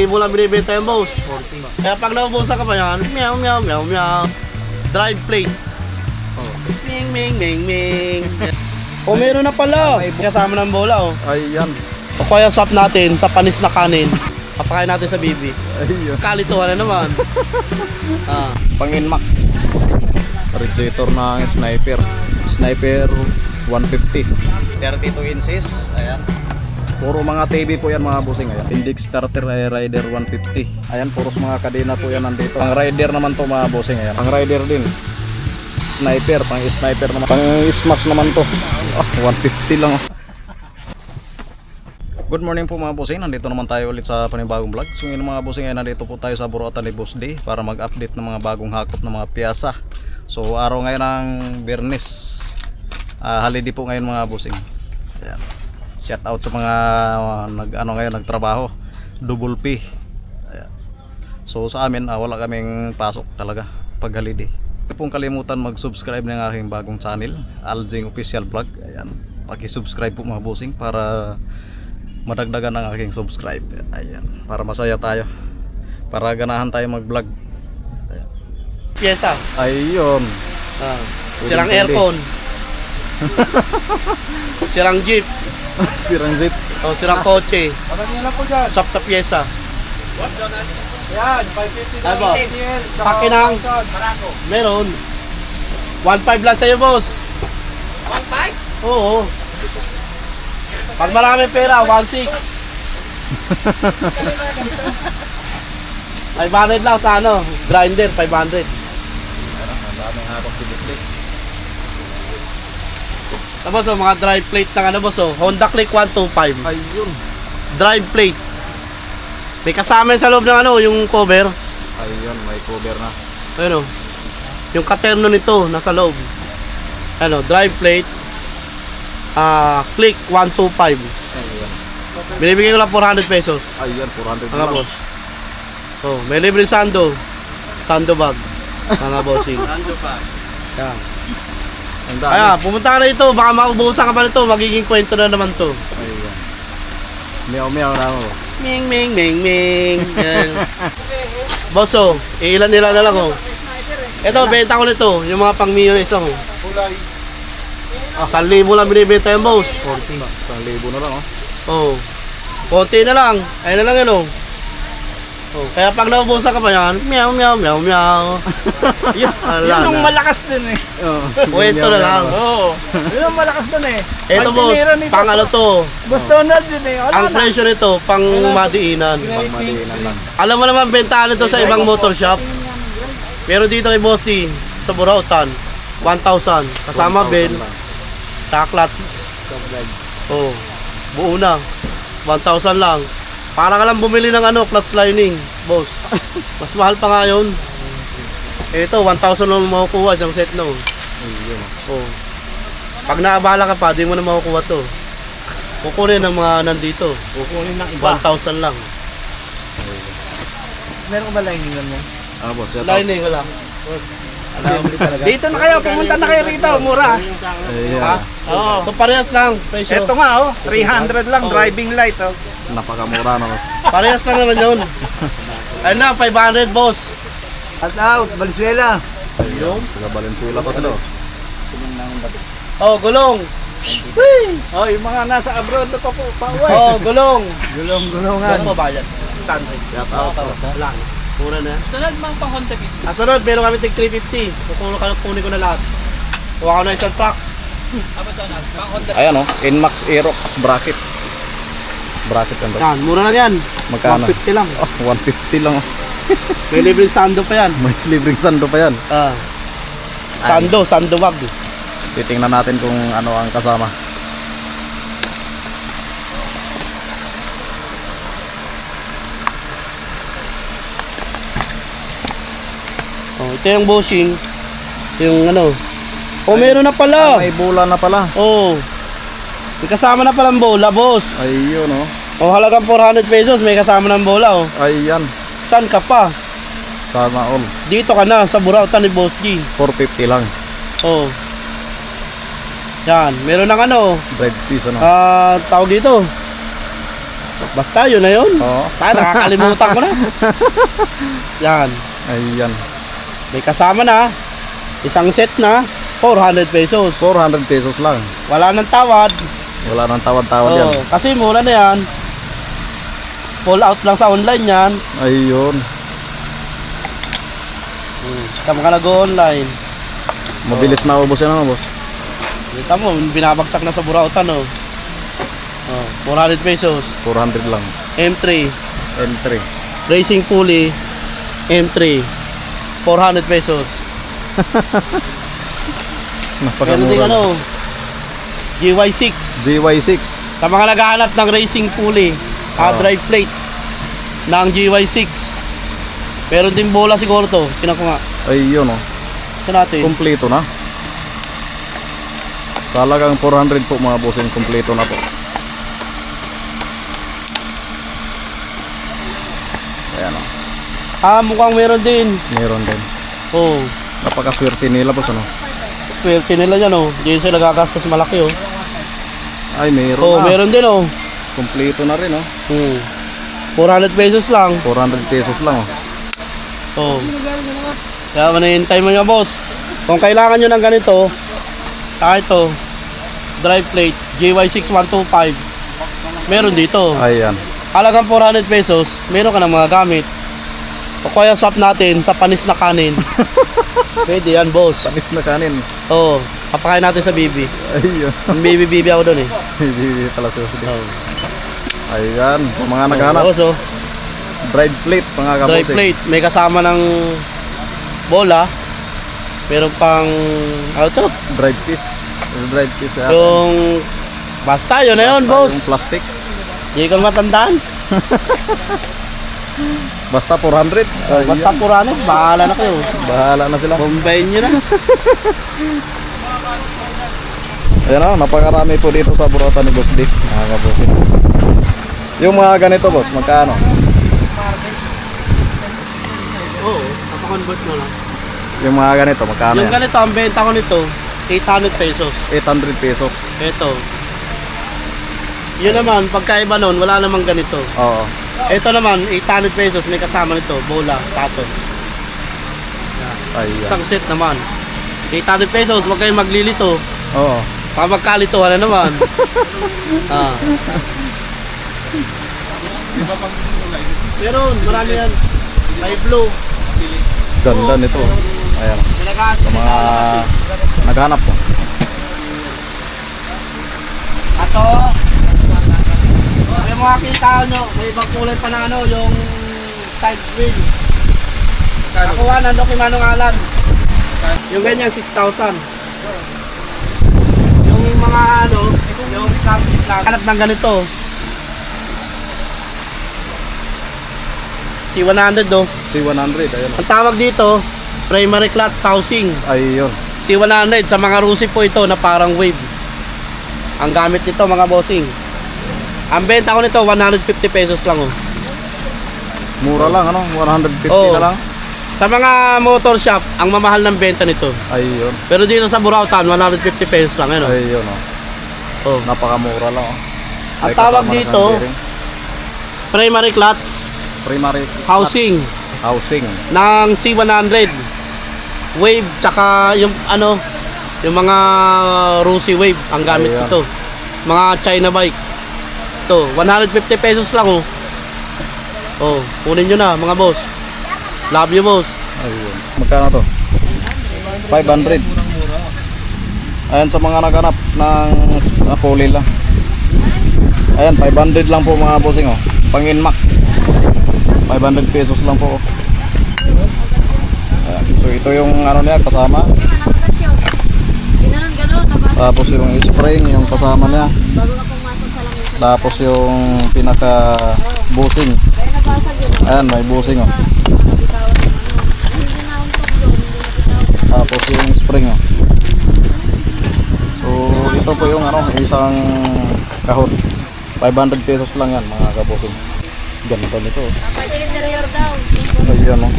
1,000 lang binibenta yung boss. Kaya pag naubusan ka pa yan, meow meow meow meow. Drive plate. Ming ming ming ming. O meron na pala. Kasama ng bola oh. Ayan. O kaya swap natin sa panis na kanin. Papakain natin sa bibi. Ayun. Kalituhan na naman. Pangin Max. Radiator ng sniper. Sniper 150. 32 inches. Ayan. Puro mga TV po yan mga bossing. Ayan. Index starter ay Rider 150. Ayan, puros mga kadena po yan nandito. Pang rider naman to mga bossing. Ayan. Pang rider din. Sniper, pang sniper naman. Pang smash naman to. 150 lang. Good morning po mga bossing. Nandito naman tayo ulit sa panibagong vlog. So ngayon mga bossing ay nandito po tayo sa Buruatan ni Boss D para mag-update ng mga bagong hakot ng mga piyasa. So araw ngayon ng Biyernes. Holiday po ngayon mga bossing. Ayan. Shout out sa mga nagtrabaho. Double P. Ayan. So sa amin wala kaming pasok talaga pag holiday. Huwag pong kalimutan mag-subscribe ng aking bagong channel, Aljing Official Vlog. Ayan. Paki-subscribe po mga bossing para madagdagan ng aking subscribe. Ayan. Para masaya tayo. Para ganahan tayo mag-vlog. Ayan. Pyesa. Ayun. Sirang aircon. Sirang jeep. Sirang zip. O sirang kotse. Parang nyo lang po dyan. Sap sa pyesa. Yan, 550 lang. Ano? Pakinang. Meron. 1,500 lang sa'yo boss. 1,500? Oo. Pag marami pera, 1,600. 500 lang sa ano, grinder, 500. Ang daming hakot si Bislik. Tapos oh, mga drive plate ng ano boss oh, Honda Click 125. Ayun. Drive plate. May kasama sa loob ng ano, yung cover. Ayun, may cover na. Ayun oh. Yung katerno nito nasa loob. Ano, drive plate. Click 125. Ayun. Binibigay ko lang 400 pesos. Ayun, 400 Mga boss. Oh, may libre sando. Sando bag. Mga bossing. Sando pa. Yan. Ang dami. Kaya, pumunta ka na dito. Baka maubusan ka pa nito. Magiging kwento na naman to. Ayun. Meow meow na ako. Ming, ming, ming, ming. Yan. Boss, oh. Ilan nila na lang, oh. Ito, benta ko nito. Yung mga pang Mio na isang, oh. Kulay. 1,000 lang binibenta yung boss. 1,000 na lang, oh. Oh. Konti na lang. Ayun na lang yan, oh. Oh. Kaya pag naubusan ka pa yan, meow, meow, meow, meow. Yun yung malakas din eh. Kwento na lang. Oo. Yun yung malakas din eh. Ito, boss. Pang ano to. Gusto na din eh. Ang presyo nito, pang madiinan. Pagmadiinan lang. Alam mo naman, bentahan ito sa ibang motor shop. Pero dito kay Boss D, sa Burautan, 1,000. Kasama 1,000 bell, lang. tsaka clutch. Oh, buo na. 1,000 lang. Para ka lang bumili ng ano, clutch lining, boss. Mas mahal pa nga yun. Ito, 1,000 lang makukuha isang set no. Ayun. Oh. Pag naabala ka pa, di mo na makukuha to. Kukunin ng mga nandito. Kukunin ng iba. 1,000 lang. Meron ka ba lining mo? Ah, boss. Lining, wala. Dito na kayo, pumunta na kayo rito, mura. Ayun. Ha? Oo. So parehas lang, presyo. Ito nga oh, 300 lang, Oo. driving light oh. Napakamura na, boss. Parehas lang naman yun. Ayun na, 500 boss. At out, Valenzuela. Ayun. Taga Valenzuela pa sila. Oh, gulong. Oh, yung mga nasa abroad na pa po, pauwi. Oh, gulong. Gulong-gulungan. Ano ba bayad? 600. Shout out. Wala na. Mura na. Sunod mang pang Honda Beat. Sunod, meron kami tig 350. Kukunin ko na lahat. Kuha ko na isang truck. Aba to na, pang Honda Beat. Ayan, oh. Inmax Aerox bracket. Bracket yan, boss. Yan, mura na yan. Magkano? 150 lang. Oh, 150 lang, oh. May libreng sando pa yan. May libreng sando pa yan. Sando bag. Titingnan natin kung ano ang kasama. Oh, ito yung bushing. Yung ano. Oh, meron na pala. May bola na pala. Oh. May kasama na palang bola, boss. Ayun, oh. Oh, halagang 400 pesos. May kasama ng bola, oh. Ayan. Saan ka pa? Sana all. Dito ka na, sa Burautan ni Boss G. 450 lang. Oh. Yan, meron ng ano, Bread piece, ano. tawag dito. Basta yun na yun. Oo. Tayo, nakakalimutan ko na. Yan. Ayan. May kasama na. Isang set na. 400 pesos. 400 pesos lang. Wala nang tawad. Wala nang tawad-tawad yan. Oo, kasi mura na yan. Full out lang sa online yan. Ayun. Sa mga nag-online. Mabilis na ubos yan mga boss. Kita mo, binabagsak na sa Burautan, oh. 400 pesos. 400 lang. M3. M3. Racing pulley. M3. 400 pesos. Meron din Napakamura. ano, GY6. GY6. Sa mga naghahanap ng racing pulley, drive plate ng GY6. Meron din bola siguro to. Tinan ko nga. Ayun oh. Ito natin. Kompleto na. Sa halagang 400 po mga bossing, kompleto na po. Ayan oh. Mukhang meron din. Meron din. Oh, Napakaswerte nila boss ano. swerte nila dyan, oh. Diyan sila gagastos malaki, oh. Ay meron Oh, na. meron din, oh. Kompleto na rin oh. 400 pesos lang. 400 pesos lang oh. Oh. Kaya manihintay mo niya, boss. Kung kailangan nyo ng ganito, ito, drive plate, GY6125, meron dito. Ayan. Halagang 400 pesos, meron ka ng mga gamit. O kaya swap natin sa panis na kanin. Pwede yan, boss. Panis na kanin. Oo, papakain natin sa bibi. Ayun. Bibi ako doon, eh. Hindi pala susunod. Oh. Ayan. Sa mga naghahanap. Boss, oh. Drive plate mga Drive kabosing. plate, may kasama ng bola. Meron pang, ano to? Drive piece. Drive piece. Yung, basta yun na yun, boss. Yung plastic. Hindi ka matandaan. Basta 400. Basta Ayan. puranit, bahala na kayo. Bahala na sila. Bombayin nyo na. Ayan na, napakarami po dito sa Burautan ni Boss D. Mga kabosing. Yung mga ganito boss, magkano? Oo, papakonvert mo lang. Yung mga ganito, magkano Yung yan? ganito, ang benta ko nito, 800 pesos. 800 pesos. Ito. Yun naman, pagkaiba nun, wala namang ganito. Oo. Ito naman, 800 pesos, may kasama nito, bola, tato. Ayan. Isang set naman. 800 pesos, huwag kayong maglilito. Oo. Baka magkalituhan na naman. Meron, marami yan. May blue. Ganda nito. Ayan. Sa mga naghanap po. Ato, may mga kita nyo, may ibang kulay pa na ano, yung side wheel. Nakuha, nandok yung Manong Alan. Yung ganyan, 6,000. Yung mga ano, yung plastic lang. Hanap ng ganito. C100 do. C100, ayun. Ang tawag dito, primary clutch housing. Ayun. C100, sa mga Rusi po ito na parang wave. Ang gamit nito mga bossing. Ang benta ko nito 150 pesos lang oh. Mura lang ano, 150 Oo. na lang. Sa mga motor shop, ang mamahal ng benta nito. Ayun. Pero dito sa Burautan 150 pesos lang ano. Ayun oh. Oh. Napakamura lang oh. Ang May tawag kasama na dito, ng bearing. primary clutch Primary housing housing. ng C100. Wave tsaka yung ano, yung mga Rusi wave ang gamit Ayan. nito. Mga China bike. Ito, 150 pesos lang oh. Oh, kunin nyo na mga boss. Love you boss. Ayun. Magkano to? 500. Ayan sa mga naghanap ng puli lang. Ayan, 500 lang po mga bossing oh. Pangin max. 500 pesos lang po. Ayan. So ito yung ano niya kasama. Tapos yung spring yung kasama niya. Tapos yung pinaka busing. Ayan, may busing oh. Tapos yung spring oh. So ito po yung ano, isang kahon. 500 pesos lang yan mga kabusing. Ganda nito oh. Pwede interior daw. Ayan oh.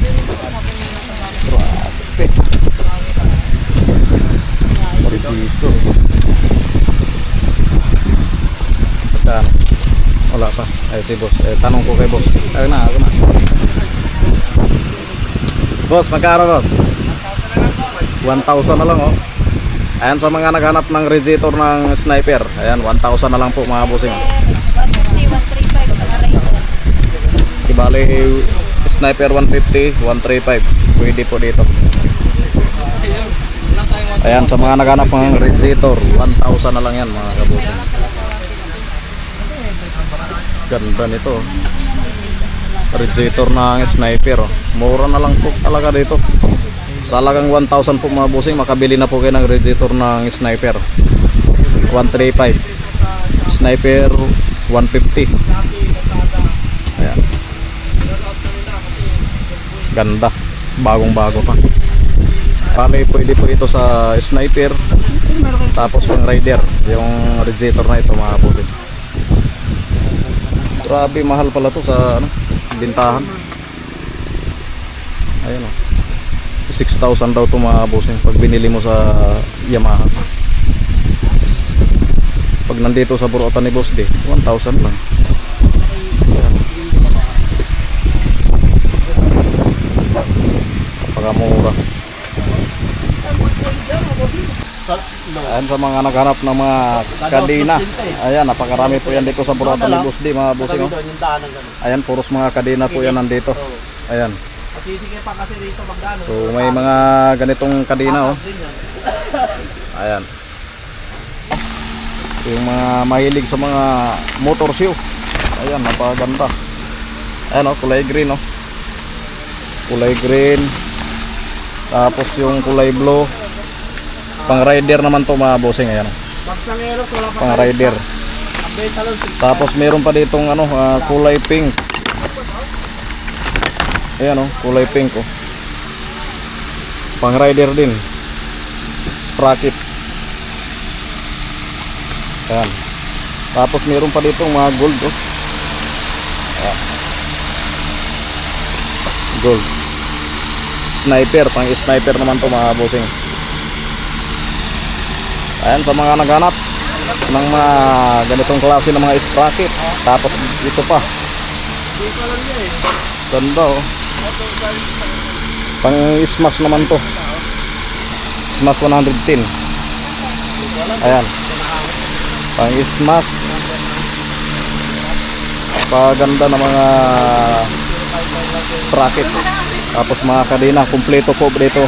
Grabe. Dito. Magkano? Wala pa. Ay si boss. Tanong ko kay boss. Ako na. Boss, magkano boss? 1,000 na lang oh. Ayan sa mga naghanap ng radiator ng sniper. Ayan, 1,000 na lang po mga bossing. 150, 135 ang Raider. Bali, sniper 150, 135. Pwede po dito. Ayan, sa mga naghanap ng radiator, 1,000 na lang yan mga kabusing. Ganda nito. Radiator ng sniper. Mura na lang po talaga dito. Sa halagang 1,000 po mga busing, makabili na po kayo ng radiator ng sniper 135, sniper 150. Ayan. Ganda, bagong bago pa. Bali pwede po ito sa sniper, tapos pang rider yung radiator na ito mga busing. Grabe mahal pala to sa ano, bintahan. Ayan o, 6,000 daw ito mga bossing pag binili mo sa Yamaha. Pag nandito sa Buruatan ni Boss D, 1,000 lang. Napakamura. Ayan sa mga naghanap ng mga kadena. Ayan, napakarami po yan dito sa Buruatan ni Boss D mga bossing oh. Ayan, puros mga kadena po yan nandito. Ayan. Sige pa kasi rito magkano. So may mga ganitong kadena oh. Ayan. Yung mga mahilig sa mga motor shoe. Ayan, napakaganda. Ayan oh, kulay green oh. Kulay green. Tapos yung kulay blue. Pang rider naman to mga bossing. Ayan oh. Pang rider. Tapos meron pa ditong ano, kulay pink. Ayan oh, kulay pink oh. Pang rider din. Sprocket. Ayan. Tapos meron pa dito mga gold oh. Ayan. Gold. Sniper, pang sniper naman to mga bossing. Ayan sa mga naghanap ng mga ganitong klase ng mga sprocket. Tapos ito pa. Ganda oh. Pang smash naman to. Smash 110. Ayan. Pang smash. Paganda ng mga sprocket. Tapos mga kadena, kumpleto po dito.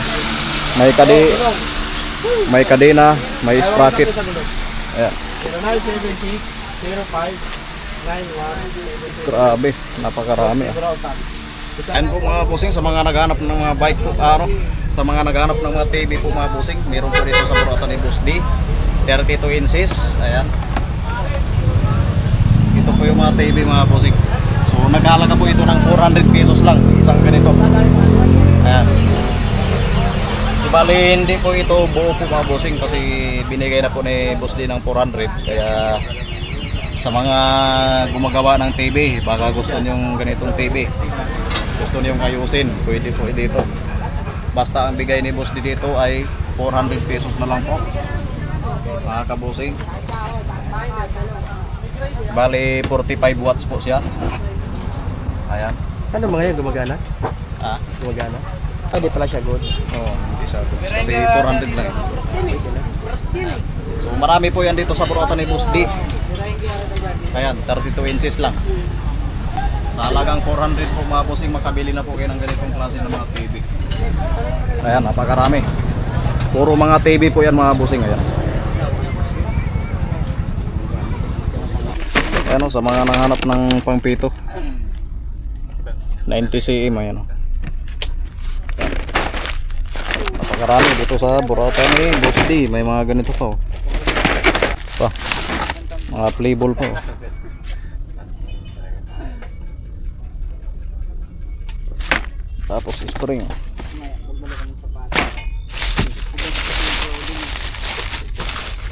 May kadena, may sprocket. Ayan. 0976-05-91. Grabe, napakarami ah. Ayan po mga bossing, sa mga naghanap ng mga bike po, sa mga naghanap ng mga TV po mga bossing, meron po dito sa Buruatan ni Boss D, 32 inches. Ayan. Ito po yung mga TV mga bossing. So nagkahalaga po ito ng 400 pesos lang, isang ganito. Ayan. Bali hindi po ito buo po mga bossing kasi binigay na po ni Boss D ng 400. Kaya sa mga gumagawa ng TV, baka gusto nyo ganitong TV, gusto nyo ayusin, pwede po dito. Basta ang bigay ni Boss D dito ay 400 pesos na lang po mga kabusing. Bali 45 watts po siya. Ayan. Ano mga yan, gumagana? Ah, Gumagana? Ay, di pala siya good. oh, hindi siya good. Kasi 400 lang. So marami po yan dito sa Buruatan ni Boss D. Ayan, 32 inches lang. Sa halagang 400 po mga bossing, makabili na po kayo ng ganitong klase ng mga TV. Ayan, napakarami. Puro mga TV po yan mga bossing. Ayan. Ayan o, sa mga nanghanap ng pangpito. 90 cm, ayan o. Napakarami dito sa Buruatan ni Boss D. May mga ganito pa o. Pa, mga playball pa o. Tapos spring.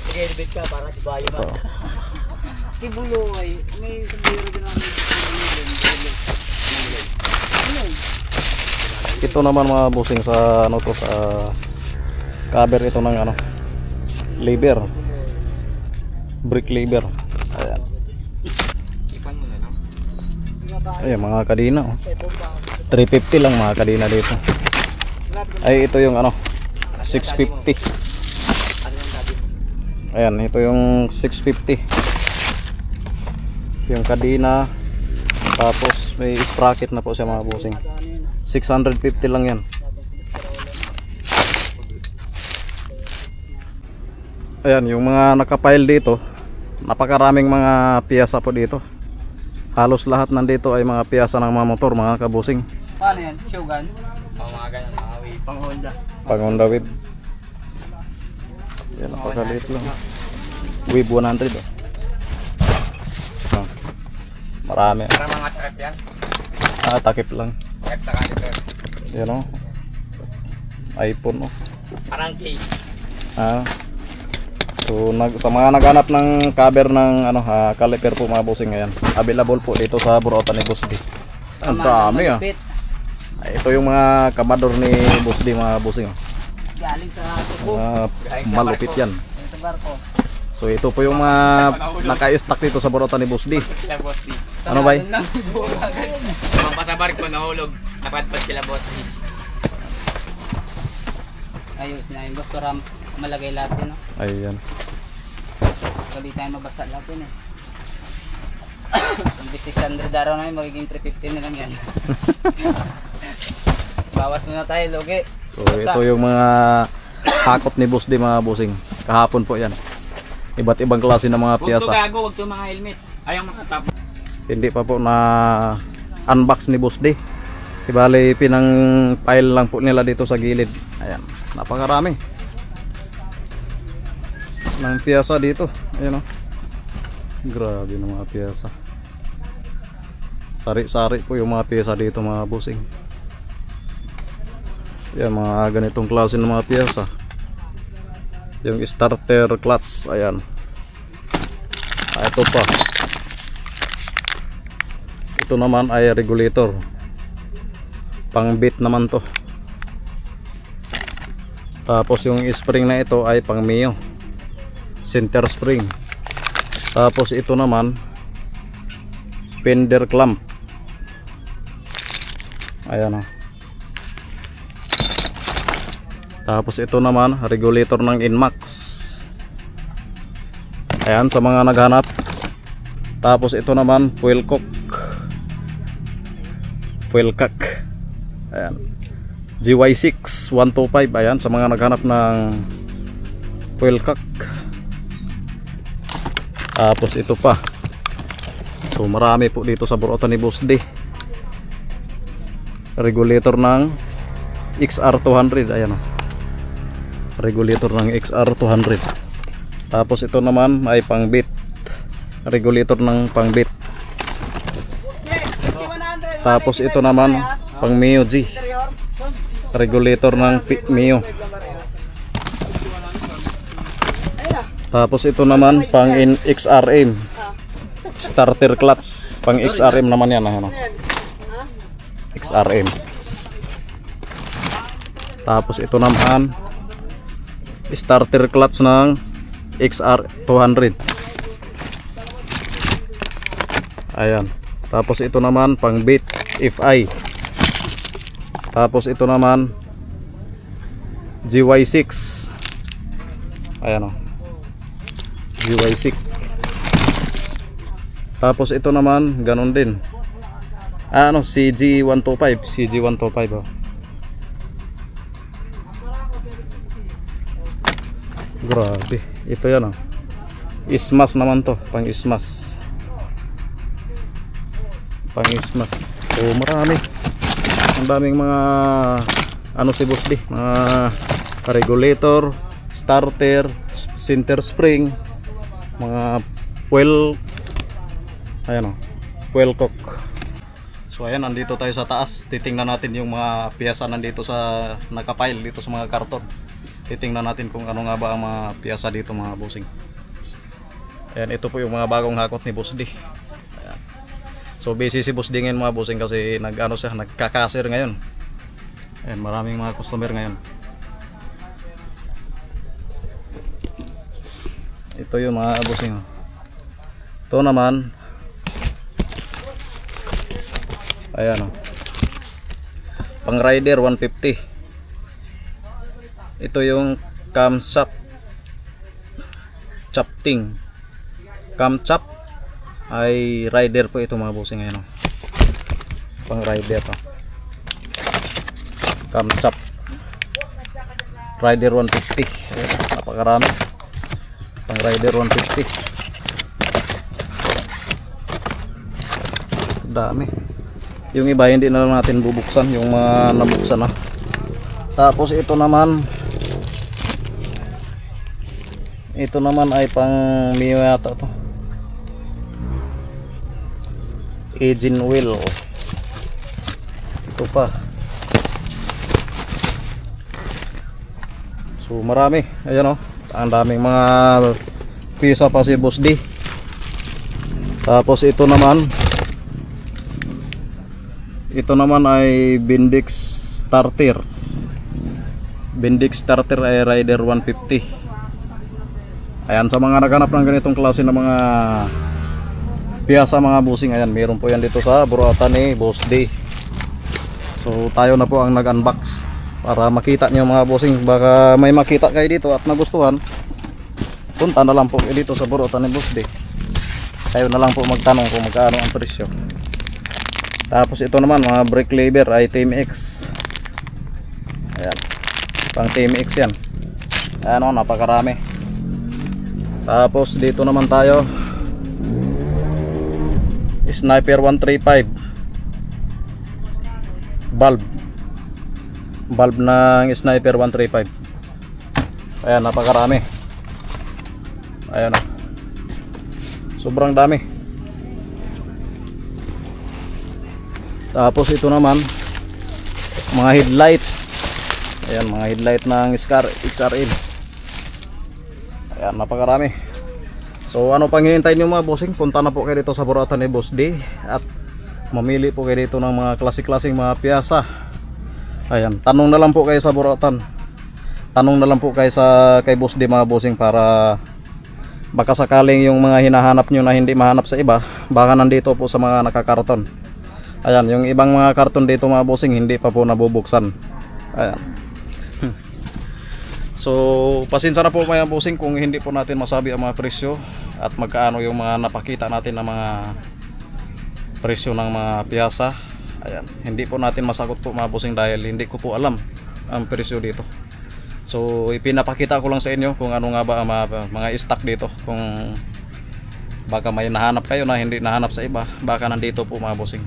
Nag-edit ka para si Bayo ba? Kibuloy, may sabihin din namin. Ito naman mga bossing sa ano to, sa cover ito ng ano, lever, brick lever. Ayan. Ayan mga kadina oh. 350 lang mga kadina dito. Ay ito yung ano 650. Ayan ito yung 650. Yung kadina. Tapos may sprocket na po siya mga bossing. 650 lang yan. Ayan yung mga nakapile dito. Napakaraming mga piyasa po dito. Halos lahat nandito ay mga piyasa ng mga motor mga kabusing. Paano yan? Shogun? Mga ganun, mga wave. Pang Honda. Pang Honda Wave. Yan napakaliit lang. Wave 100 oh. Ah, marami. Para mga trap yan. Takip lang. Trap sa kalitor. Yan oh. iPhone oh. Parang case. So sa mga naghanap ng cover ng ano caliper po mga bossing ngayon, available po dito sa Burautan ni Boss D. Ang dami ah. Ay, ito yung mga kamador ni Boss D mga bossing. Galing sa tubo. Malupit yan. Sa barko. So ito po yung mga naka-stock dito sa Burautan ni Boss D. Sila boss D. Ano ba? Mga sa barko nahulog. Napadpad sila boss D. Ayos na yung boss ko ram. Malagay lahat yun, no? Ayan. So, di tayo mabasa lahat yun, eh. Kung 600 araw na yun, magiging 350 na lang yan. Bawas muna tayo, Logi. So ito yung mga hakot ni Boss D mga bossing. Kahapon po yan. Iba't ibang klase ng mga Huwag to piyasa. gago, huwag to mga helmet. Ayaw makatap. Hindi pa po na unbox ni Boss D. Ibali pinang pile lang po nila dito sa gilid. Ayan, napakarami ng piyasa dito. Ayan o. Grabe ng mga piyasa. Sari-sari po yung mga piyasa dito mga bossing. Ayan mga ganitong klase ng mga piyasa. Yung starter clutch. Ayan. Ito pa. Ito naman ay regulator. Pang bit naman to. Tapos yung spring na ito ay pang Mio. Center spring. Tapos ito naman fender clamp. Ayan o. Tapos ito naman regulator ng Inmax. Ayan sa mga naghanap. Tapos ito naman fuel cock. Fuel cock. Ayan. GY6 125. Ayan sa mga naghanap ng fuel cock. Tapos ito pa. So marami po dito sa Burautan ni Boss D. Regulator ng XR200. Ayan o. Regulator ng XR200. Tapos ito naman ay pang bit. Regulator ng pang bit. Tapos ito naman pang Mio G. Regulator ng Mio. Tapos ito naman pang XRM. Starter clutch. Pang XRM naman yan. Ano? XRM. Tapos ito naman starter clutch ng XR200. Ayan. Tapos ito naman pang bit FI. Tapos ito naman GY6. Ayan o. GY6. Tapos ito naman ganun din. Ano CG125. CG125 oh. Grabe. Ito yan oh. Ismas naman to. Pang ismas. Pang ismas. So marami. Ang daming mga ano si Boss D. Mga regulator, starter, center spring, mga fuel. Ayan o. Fuel cock. So ayan, nandito tayo sa taas. Titingnan natin yung mga piyasa nandito sa nakapile dito sa mga karton. Titingnan natin kung ano nga ba ang mga piyasa dito mga bossing. Ayan, ito po yung mga bagong hakot ni Boss D. Ayan. So busy si Boss D ngayon mga bossing kasi nagkakasir ngayon. Ayan, maraming mga customer ngayon. Ito yung mga bossing. Ito naman Ayan, oh. Pang rider 150. Ito yung camshaft chapting. Camshaft ay rider po ito mga bossing. Ayan, oh. Pang rider to. Camshaft rider 150. Ayan, napakarami. Pang rider 150. Dami. Yung iba hindi na lang natin bubuksan, yung mga nabuksan na. Tapos ito naman ay pang Mio yata to. Engine wheel. Ito pa. So marami. Ayan, oh. Ang daming mga pisa pa si Boss D. Tapos ito naman ay Bendix starter. Bendix starter ay rider 150. Ayan, sa mga naghanap ng ganitong klase ng mga piyasa mga bossing, ayan, meron po yan dito sa buruatan ni Boss D. So tayo na po ang nag-unbox para makita niyo mga bossing. Baka may makita kayo dito at nagustuhan, punta na lang po kayo dito sa buruatan ni Boss D. Tayo na lang po magtanong kung magkano ang presyo. Tapos ito naman mga brake lever ay TMX. Ayan, pang TMX yan. Ayan, oh, napakarami. Tapos dito naman tayo, Sniper 135 valve ng Sniper 135. Ayan, napakarami. Ayan, oh. Sobrang dami. Tapos ito naman mga headlight. Ayan, mga headlight ng XRL. Ayan, napakarami. So ano pang hinihintay nyo mga bossing? Punta na po kayo dito sa buruatan ni Boss D at mamili po kayo dito ng mga klasik-klasik mga piyasa. Ayan, tanong na lang po kayo sa buruatan. Tanong na lang po kayo kay Boss D mga bossing, para baka sakaling yung mga hinahanap nyo na hindi mahanap sa iba, baka nandito po sa mga nakakarton. Ayan, yung ibang mga karton dito mga bossing hindi pa po nabubuksan. Ayan. So pasensya na po mga bossing kung hindi po natin masabi ang mga presyo at magkaano yung mga napakita natin na mga presyo ng mga piyasa. Ayan, hindi po natin masagot po mga bossing dahil hindi ko po alam ang presyo dito. So ipinapakita ko lang sa inyo kung ano nga ba ang mga stock dito. Kung baka may nahanap kayo na hindi nahanap sa iba, baka nandito po mga bossing.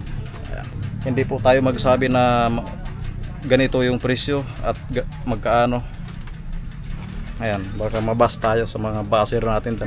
Ayan. Hindi po tayo magsabi na ganito yung presyo at magkaano. Ayan, baka mabas tayo sa mga baser natin.